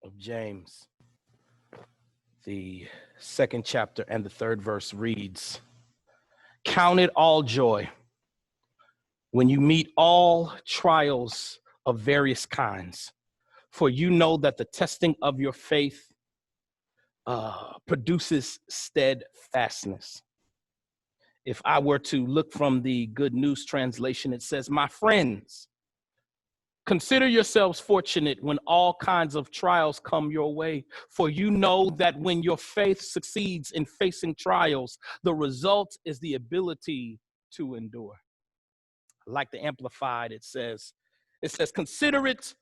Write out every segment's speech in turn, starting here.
of James, the second chapter and the third verse reads, "Count it all joy when you meet all trials of various kinds, for you know that the testing of your faith produces steadfastness." If I were to look from the Good News translation, it says, "My friends, consider yourselves fortunate when all kinds of trials come your way, for you know that when your faith succeeds in facing trials, the result is the ability to endure." Like the Amplified, it says, "Consider it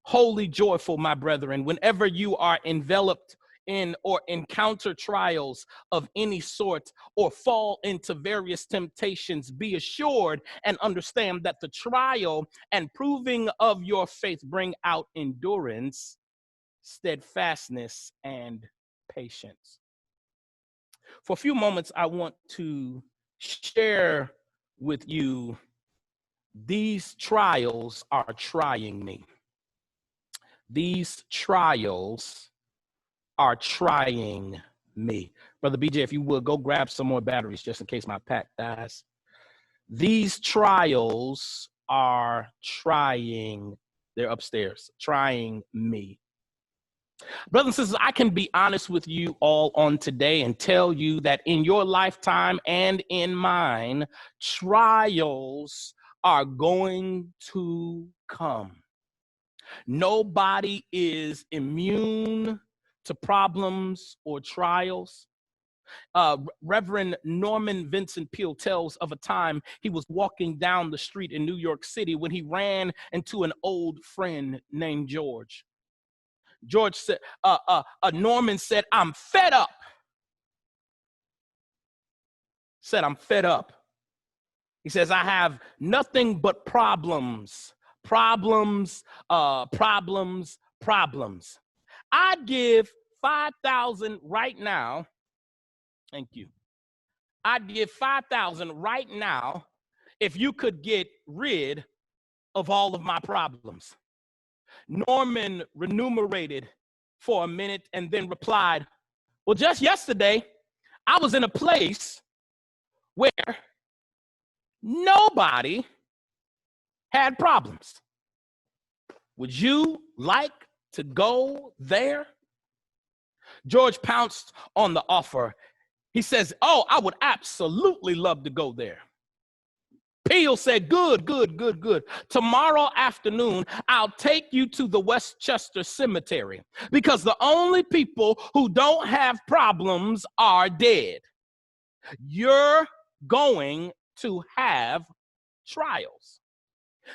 wholly joyful, my brethren, whenever you are enveloped in or encounter trials of any sort or fall into various temptations. Be assured and understand that the trial and proving of your faith bring out endurance, steadfastness, and patience." For a few moments, I want to share with you, these trials are trying me. These trials are trying me. Brother BJ, if you would, go grab some more batteries just in case my pack dies. These trials are trying, they're upstairs, trying me. Brothers and sisters, I can be honest with you all on today and tell you that in your lifetime and in mine, trials are going to come. Nobody is immune to problems or trials. Reverend Norman Vincent Peale tells of a time he was walking down the street in New York City when he ran into an old friend named George. George said, Norman said, "I'm fed up." Said, "I'm fed up." He says, "I have nothing but problems. Problems. I'd give 5,000 right now. Thank you. I'd give 5,000 right now if you could get rid of all of my problems." Norman remunerated for a minute and then replied, "Well, just yesterday, I was in a place where nobody had problems. Would you like to go there?" George pounced on the offer. He says, "Oh, I would absolutely love to go there." Peale said, Good. Tomorrow afternoon, I'll take you to the Westchester Cemetery because the only people who don't have problems are dead. You're going to have trials.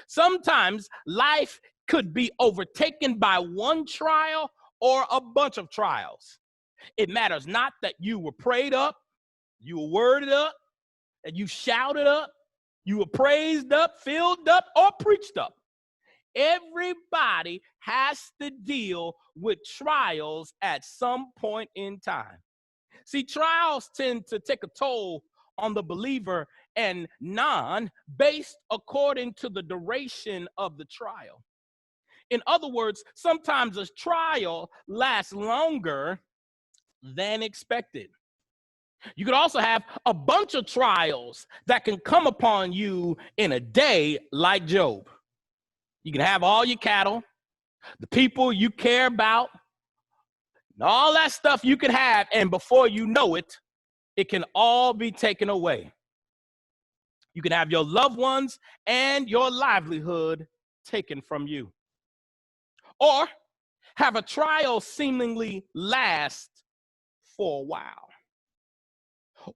Sometimes life could be overtaken by one trial or a bunch of trials. It matters not that you were prayed up, you were worded up, and you shouted up, you were praised up, filled up, or preached up. Everybody has to deal with trials at some point in time. See, trials tend to take a toll on the believer and non based according to the duration of the trial. In other words, sometimes a trial lasts longer than expected. You could also have a bunch of trials that can come upon you in a day, like Job. You can have all your cattle, the people you care about, and all that stuff you could have, and before you know it, it can all be taken away. You can have your loved ones and your livelihood taken from you. Or have a trial seemingly last for a while.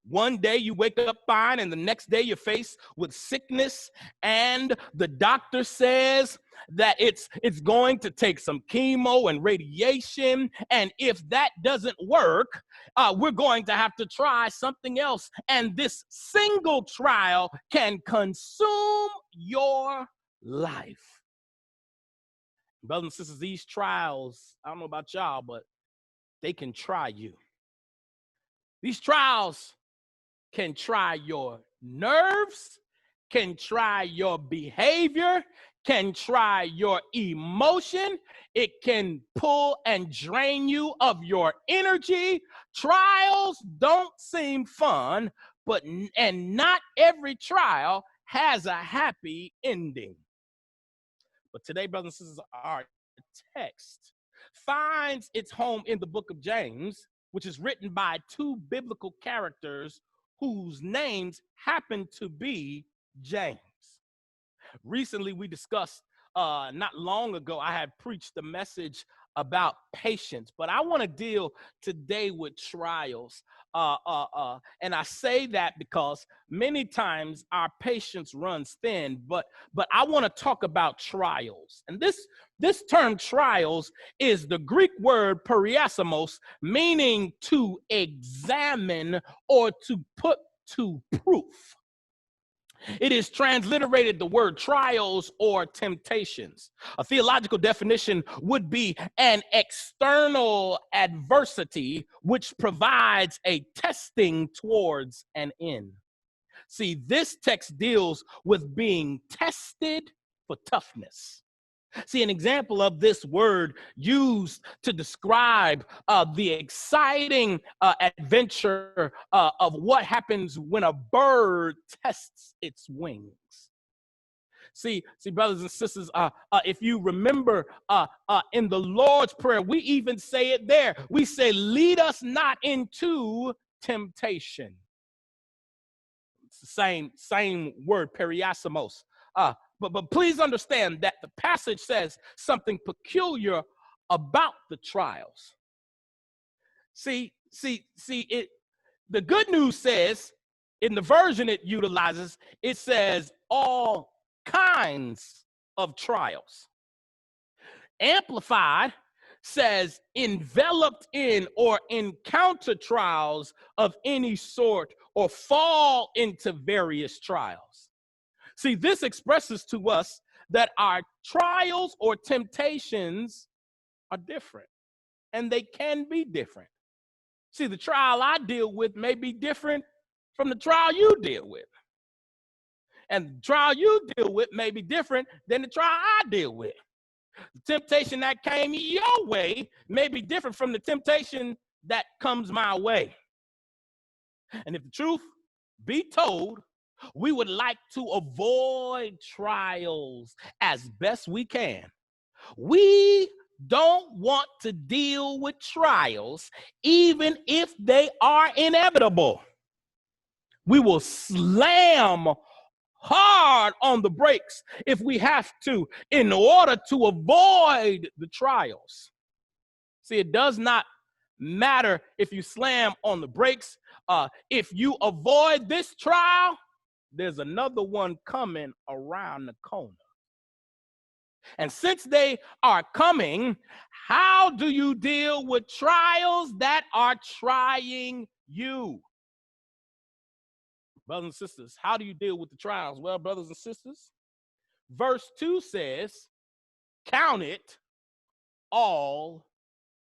One day you wake up fine, and the next day you're faced with sickness, and the doctor says that it's going to take some chemo and radiation, and if that doesn't work, we're going to have to try something else, and this single trial can consume your life. Brothers and sisters, these trials, I don't know about y'all, but they can try you. These trials can try your nerves, can try your behavior, can try your emotion. It can pull and drain you of your energy. Trials don't seem fun, and not every trial has a happy ending. But today, brothers and sisters, our text finds its home in the book of James, which is written by two biblical characters whose names happen to be James. Recently, we discussed, not long ago, I had preached a message about patience, but I want to deal today with trials. And I say that because many times our patience runs thin, but I want to talk about trials. And this term trials is the Greek word periasimos, meaning to examine or to put to proof. It is transliterated the word trials or temptations. A theological definition would be an external adversity which provides a testing towards an end. See, this text deals with being tested for toughness. See, an example of this word used to describe the exciting adventure of what happens when a bird tests its wings. See, brothers and sisters, if you remember in the Lord's Prayer, we even say it there. We say, lead us not into temptation. It's the same word, periasimos. But please understand that the passage says something peculiar about the trials. See, it. The good news says, in the version it utilizes, it says all kinds of trials. Amplified says enveloped in or encounter trials of any sort or fall into various trials. See, this expresses to us that our trials or temptations are different, and they can be different. See, the trial I deal with may be different from the trial you deal with. And the trial you deal with may be different than the trial I deal with. The temptation that came your way may be different from the temptation that comes my way. And if the truth be told, we would like to avoid trials as best we can. We don't want to deal with trials, even if they are inevitable. We will slam hard on the brakes if we have to in order to avoid the trials. See, it does not matter if you slam on the brakes. If you avoid this trial, there's another one coming around the corner. And since they are coming, how do you deal with trials that are trying you? Brothers and sisters, how do you deal with the trials? Well, brothers and sisters, verse 2 says, count it all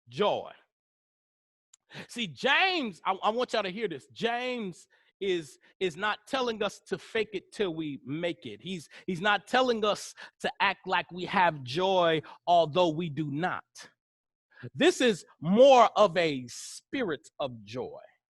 joy. See, James, I want y'all to hear this. James is not telling us to fake it till we make it. He's not telling us to act like we have joy, although we do not. This is more of a spirit of joy.